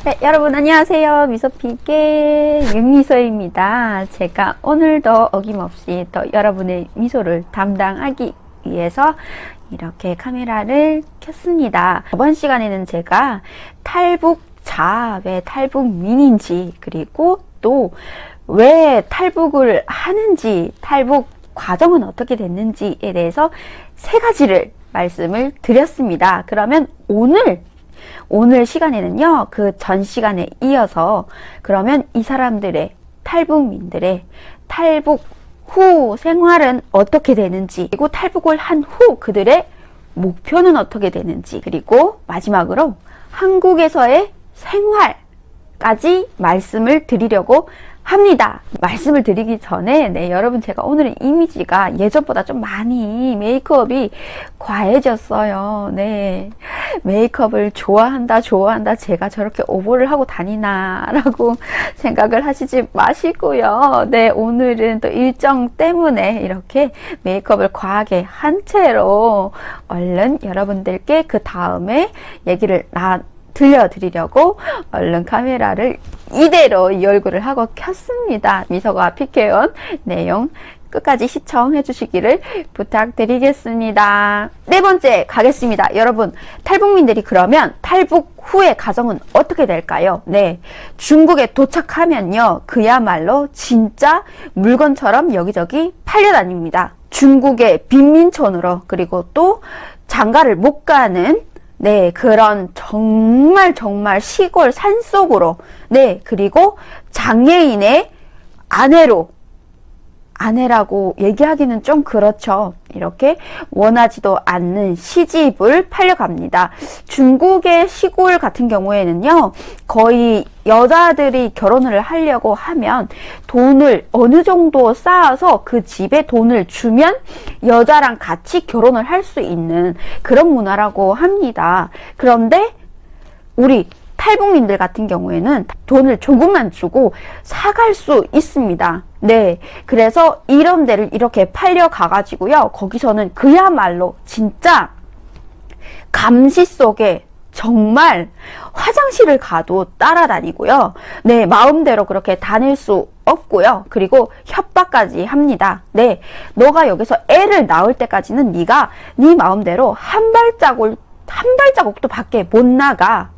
네, 여러분 안녕하세요. 미소피게 윤미소입니다. 제가 오늘도 어김없이 또 여러분의 미소를 담당하기 위해서 이렇게 카메라를 켰습니다. 이번 시간에는 제가 탈북자, 왜 탈북민인지, 그리고 또 왜 탈북을 하는지, 탈북 과정은 어떻게 됐는지에 대해서 세 가지를 말씀을 드렸습니다. 그러면 오늘 시간에는요, 그 전 시간에 이어서 그러면 이 사람들의, 탈북민들의 탈북 후 생활은 어떻게 되는지, 그리고 탈북을 한 후 그들의 목표는 어떻게 되는지, 그리고 마지막으로 한국에서의 생활까지 말씀을 드리려고 합니다. 말씀을 드리기 전에 여러분, 제가 오늘은 이미지가 예전보다 좀 많이 메이크업이 과해졌어요. 메이크업을 좋아한다 제가 저렇게 오버를 하고 다니나 라고 생각을 하시지 마시고요. 오늘은 또 일정 때문에 이렇게 메이크업을 과하게 한 채로 얼른 여러분들께 그 다음에 얘기를 들려드리려고 얼른 카메라를 이대로 이 얼굴을 하고 켰습니다. 미소가 피케온 내용 끝까지 시청해 주시기를 부탁드리겠습니다. 네 번째 가겠습니다. 여러분, 탈북민들이 그러면 탈북 후의 가정은 어떻게 될까요? 중국에 도착하면요, 그야말로 진짜 물건처럼 여기저기 팔려다닙니다. 중국의 빈민촌으로, 그리고 또 장가를 못 가는 그런 정말 시골 산속으로, 그리고 장애인의 아내라고 얘기하기는 좀 그렇죠. 이렇게 원하지도 않는 시집을 팔려갑니다. 중국의 시골 같은 경우에는요, 거의 여자들이 결혼을 하려고 하면 돈을 어느 정도 쌓아서 그 집에 돈을 주면 여자랑 같이 결혼을 할 수 있는 그런 문화라고 합니다. 그런데 우리 탈북민들 같은 경우에는 돈을 조금만 주고 사갈 수 있습니다. 그래서 이런 데를 이렇게 팔려가가지고요, 거기서는 그야말로 진짜 감시 속에 정말 화장실을 가도 따라다니고요. 마음대로 그렇게 다닐 수 없고요. 그리고 협박까지 합니다. 너가 여기서 애를 낳을 때까지는 네가 네 마음대로 한 발자국도 밖에 못 나가.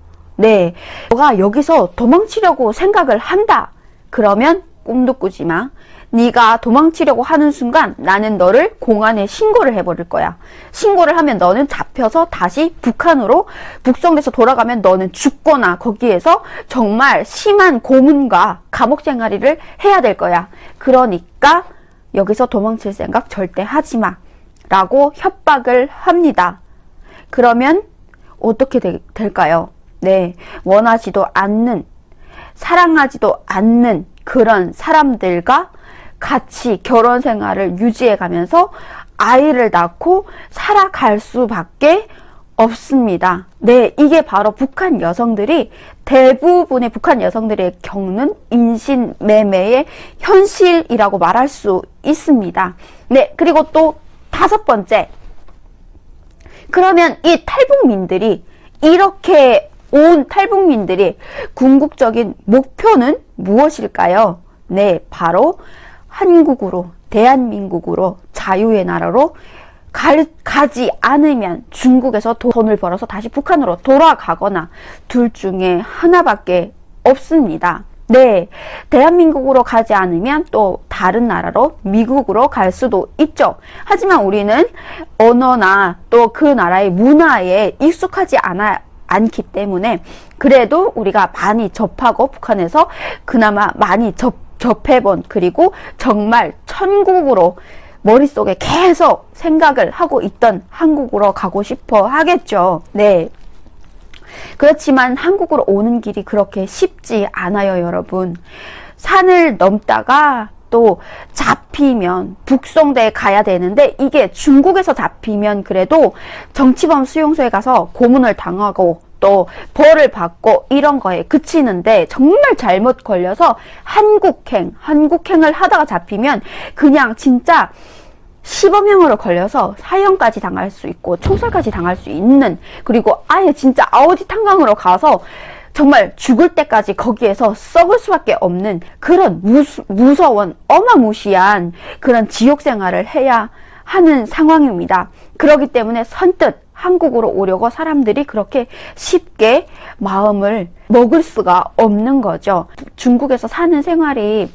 너가 여기서 도망치려고 생각을 한다. 그러면 꿈도 꾸지 마. 네가 도망치려고 하는 순간 나는 너를 공안에 신고를 해버릴 거야. 신고를 하면 너는 잡혀서 다시 북송돼서 돌아가면 너는 죽거나 거기에서 정말 심한 고문과 감옥 생활을 해야 될 거야. 그러니까 여기서 도망칠 생각 절대 하지 마 라고 협박을 합니다. 그러면 어떻게 될까요? 원하지도 않는, 사랑하지도 않는 그런 사람들과 같이 결혼 생활을 유지해 가면서 아이를 낳고 살아갈 수밖에 없습니다. 이게 바로 북한 여성들이, 대부분의 북한 여성들이 겪는 인신매매의 현실이라고 말할 수 있습니다. 그리고 또 다섯 번째, 그러면 이 탈북민들이, 이렇게 온 탈북민들이 궁극적인 목표는 무엇일까요? 바로 한국으로, 대한민국으로, 자유의 나라로 가지 않으면 중국에서 돈을 벌어서 다시 북한으로 돌아가거나 둘 중에 하나밖에 없습니다. 대한민국으로 가지 않으면 또 다른 나라로, 미국으로 갈 수도 있죠. 하지만 우리는 언어나 또 그 나라의 문화에 익숙하지 않기 때문에 그래도 우리가 많이 접하고 북한에서 그나마 많이 접해본, 그리고 정말 천국으로 머릿속에 계속 생각을 하고 있던 한국으로 가고 싶어 하겠죠. 그렇지만 한국으로 오는 길이 그렇게 쉽지 않아요, 여러분. 산을 넘다가 또 잡히면 북송대에 가야 되는데, 이게 중국에서 잡히면 그래도 정치범 수용소에 가서 고문을 당하고 또 벌을 받고 이런 거에 그치는데, 정말 잘못 걸려서 한국행을 하다가 잡히면 그냥 진짜 시범형으로 걸려서 사형까지 당할 수 있고 총살까지 당할 수 있는, 그리고 아예 진짜 아오지 탄광으로 가서 정말 죽을 때까지 거기에서 썩을 수밖에 없는 그런 무서운 어마무시한 그런 지옥 생활을 해야 하는 상황입니다. 그렇기 때문에 선뜻 한국으로 오려고 사람들이 그렇게 쉽게 마음을 먹을 수가 없는 거죠. 중국에서 사는 생활이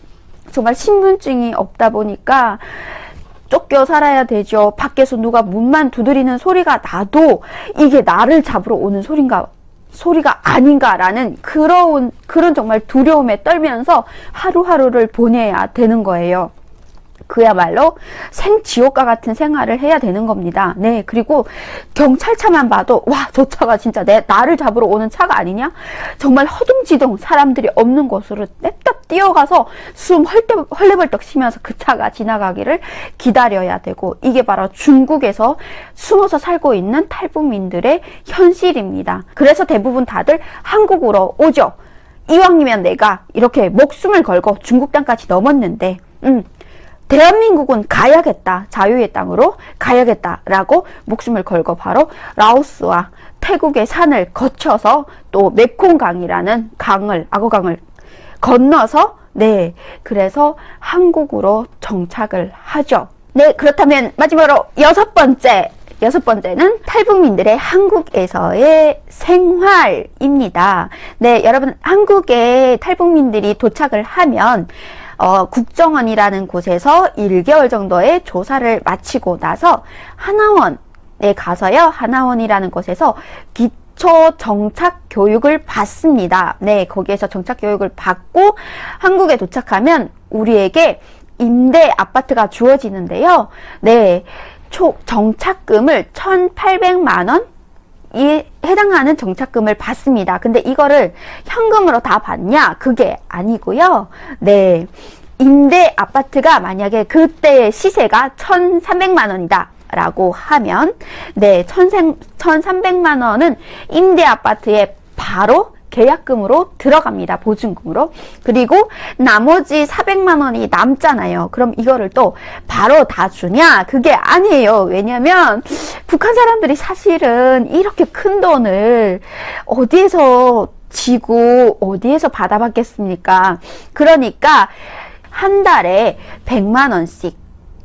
정말 신분증이 없다 보니까 쫓겨 살아야 되죠. 밖에서 누가 문만 두드리는 소리가 나도 이게 나를 잡으러 오는 소리가 아닌가라는 그런 정말 두려움에 떨면서 하루하루를 보내야 되는 거예요. 그야말로 생지옥과 같은 생활을 해야 되는 겁니다. 네, 그리고 경찰차만 봐도 와, 저 차가 진짜 나를 잡으러 오는 차가 아니냐? 정말 허둥지둥 사람들이 없는 곳으로 냅다 뛰어가서 숨 헐레벌떡 쉬면서 그 차가 지나가기를 기다려야 되고, 이게 바로 중국에서 숨어서 살고 있는 탈북민들의 현실입니다. 그래서 대부분 다들 한국으로 오죠. 이왕이면 내가 이렇게 목숨을 걸고 중국 땅까지 넘었는데 대한민국은 가야겠다. 자유의 땅으로 가야겠다라고 목숨을 걸고 바로 라오스와 태국의 산을 거쳐서 또 메콩강이라는 악어강을 건너서 네, 그래서 한국으로 정착을 하죠. 네, 그렇다면 마지막으로 여섯 번째는 탈북민들의 한국에서의 생활입니다. 네, 여러분, 한국에 탈북민들이 도착을 하면 국정원이라는 곳에서 1개월 정도의 조사를 마치고 나서 하나원에 가서요. 하나원이라는 곳에서 기초 정착 교육을 받습니다. 네, 거기에서 정착 교육을 받고 한국에 도착하면 우리에게 임대 아파트가 주어지는데요. 네, 정착금을 1,800만 원 이 해당하는 정착금을 받습니다. 근데 이거를 현금으로 다 받냐? 그게 아니고요. 네, 임대 아파트가 만약에 그때의 시세가 1,300만 원이다 라고 하면 네, 1,300만 원은 임대 아파트에 바로 계약금으로 들어갑니다. 보증금으로. 그리고 나머지 400만 원이 남잖아요. 그럼 이거를 또 바로 다 주냐? 그게 아니에요. 왜냐면 북한 사람들이 사실은 이렇게 큰 돈을 어디에서 지고 어디에서 받아봤겠습니까? 그러니까 한 달에 100만 원씩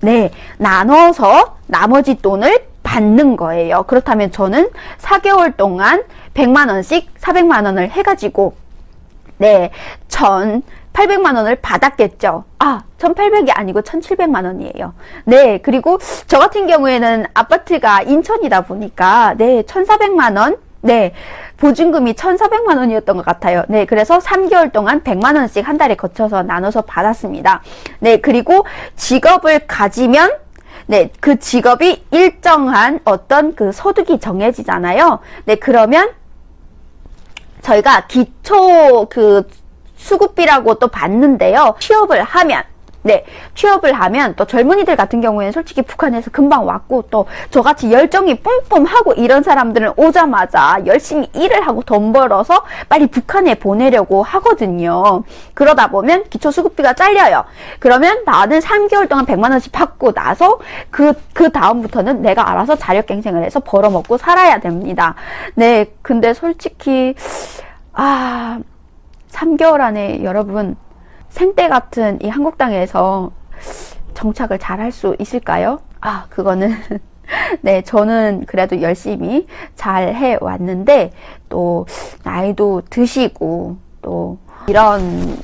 네, 나눠서 나머지 돈을 받는 거예요. 그렇다면 저는 4개월 동안 100만 원씩 400만 원을 해가지고 네, 1,800만 원을 받았겠죠. 1,800이 아니고 1,700만 원이에요. 네, 그리고 저 같은 경우에는 아파트가 인천이다 보니까 네, 1,400만 원 네, 보증금이 1,400만 원이었던 것 같아요. 네, 그래서 3개월 동안 100만 원씩 한 달에 거쳐서 나눠서 받았습니다. 네, 그리고 직업을 가지면 네, 그 직업이 일정한 어떤 그 소득이 정해지잖아요. 네, 그러면 저희가 기초 그 수급비라고 또 받는데요. 취업을 하면 또 젊은이들 같은 경우에는 솔직히 북한에서 금방 왔고 또 저같이 열정이 뿜뿜하고 이런 사람들은 오자마자 열심히 일을 하고 돈 벌어서 빨리 북한에 보내려고 하거든요. 그러다 보면 기초수급비가 잘려요. 그러면 나는 3개월 동안 100만 원씩 받고 나서 그 다음부터는 내가 알아서 자력갱생을 해서 벌어먹고 살아야 됩니다. 네, 근데 솔직히 3개월 안에 여러분 생떼 같은 이 한국 땅에서 정착을 잘 할 수 있을까요? 그거는 네, 저는 그래도 열심히 잘 해왔는데 또 나이도 드시고 또 이런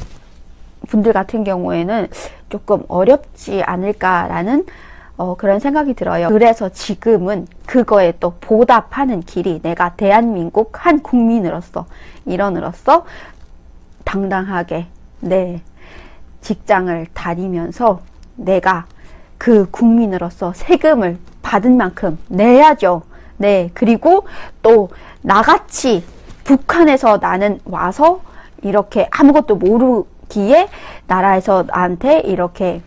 분들 같은 경우에는 조금 어렵지 않을까라는 그런 생각이 들어요. 그래서 지금은 그거에 또 보답하는 길이 내가 대한민국 한 국민으로서 일원으로서 당당하게 네, 직장을 다니면서 내가 그 국민으로서 세금을 받은 만큼 내야죠. 네, 그리고 또 나같이 북한에서 나는 와서 이렇게 아무것도 모르기에 나라에서 나한테 이렇게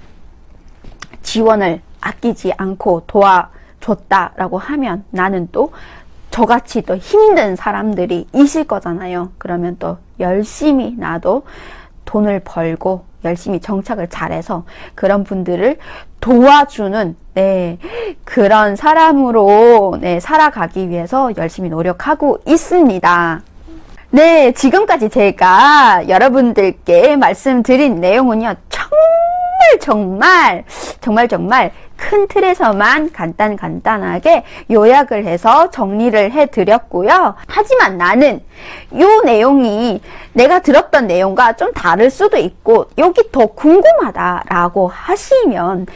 지원을 아끼지 않고 도와줬다라고 하면 나는 또 저같이 또 힘든 사람들이 있을 거잖아요. 그러면 또 열심히 나도 돈을 벌고 열심히 정착을 잘해서 그런 분들을 도와주는 네, 그런 사람으로 네, 살아가기 위해서 열심히 노력하고 있습니다. 네, 지금까지 제가 여러분들께 말씀드린 내용은요, 정말 큰 틀에서만 간단하게 요약을 해서 정리를 해드렸고요. 하지만 나는 요 내용이 내가 들었던 내용과 좀 다를 수도 있고 여기 더 궁금하다라고 하시면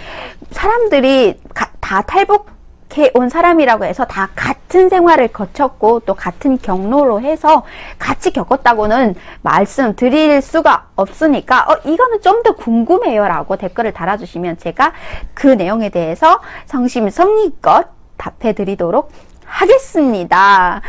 사람들이 다 탈북해 온 사람이라고 해서 다 같은 생활을 거쳤고 또 같은 경로로 해서 같이 겪었다고는 말씀드릴 수가 없으니까 이거는 좀 더 궁금해요 라고 댓글을 달아주시면 제가 그 내용에 대해서 성심성의껏 답해 드리도록 하겠습니다.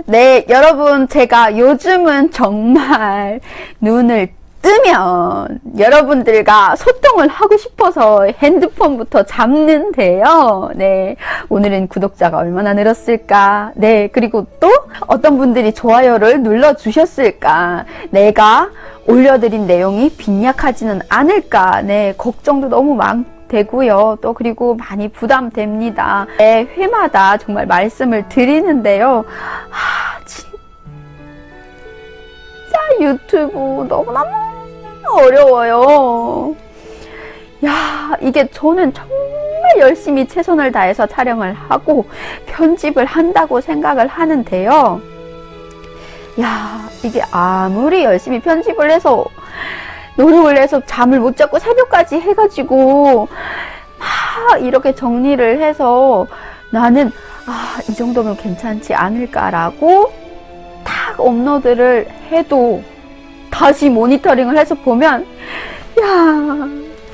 네, 여러분, 제가 요즘은 정말 눈을 뜨면 여러분들과 소통을 하고 싶어서 핸드폰부터 잡는데요. 네, 오늘은 구독자가 얼마나 늘었을까? 네, 그리고 또 어떤 분들이 좋아요를 눌러주셨을까? 내가 올려드린 내용이 빈약하지는 않을까? 네, 걱정도 너무 되고요. 또 그리고 많이 부담됩니다. 매 회마다 정말 말씀을 드리는데요. 진짜 유튜브 너무너무 어려워요. 야, 이게 저는 정말 열심히 최선을 다해서 촬영을 하고 편집을 한다고 생각을 하는데요. 야, 이게 아무리 열심히 편집을 해서 노력을 해서 잠을 못 자고 새벽까지 해가지고 막 이렇게 정리를 해서 나는 이 정도면 괜찮지 않을까라고 탁 업로드를 해도 다시 모니터링을 해서 보면 야,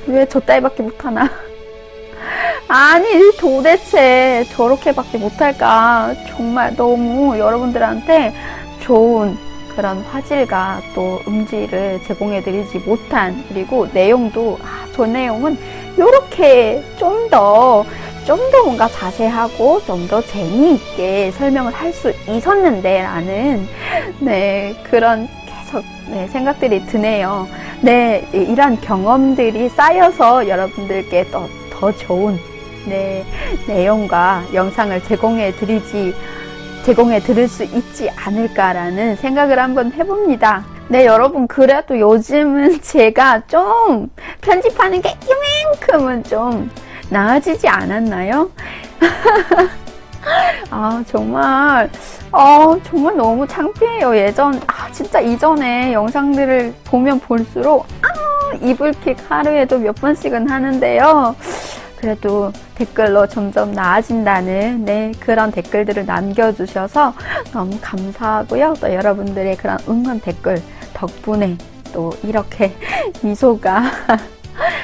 왜 저 따위밖에 못하나? 아니, 도대체 저렇게밖에 못할까? 정말 너무 여러분들한테 좋은 그런 화질과 또 음질을 제공해드리지 못한, 그리고 내용도 저 내용은 요렇게 좀 더 뭔가 자세하고 좀 더 재미있게 설명을 할 수 있었는데 라는 네, 그런 계속 생각들이 드네요. 네, 이런 경험들이 쌓여서 여러분들께 더 좋은 내용과 영상을 제공해 드릴 수 있지 않을까라는 생각을 한번 해봅니다. 네, 여러분, 그래도 요즘은 제가 좀 편집하는 게 이만큼은 좀 나아지지 않았나요? 정말 너무 창피해요. 진짜 이전에 영상들을 보면 볼수록 이불킥 하루에도 몇 번씩은 하는데요. 그래도 댓글로 점점 나아진다는 그런 댓글들을 남겨주셔서 너무 감사하고요. 또 여러분들의 그런 응원 댓글 덕분에 또 이렇게 미소가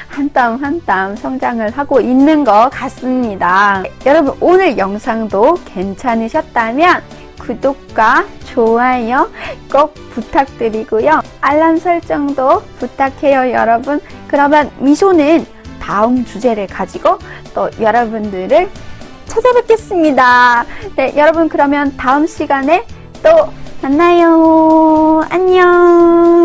한 땀 한 땀 성장을 하고 있는 것 같습니다. 여러분, 오늘 영상도 괜찮으셨다면 구독과 좋아요 꼭 부탁드리고요. 알람 설정도 부탁해요, 여러분. 그러면 미소는 다음 주제를 가지고 또 여러분들을 찾아뵙겠습니다. 네, 여러분, 그러면 다음 시간에 또 만나요. 안녕.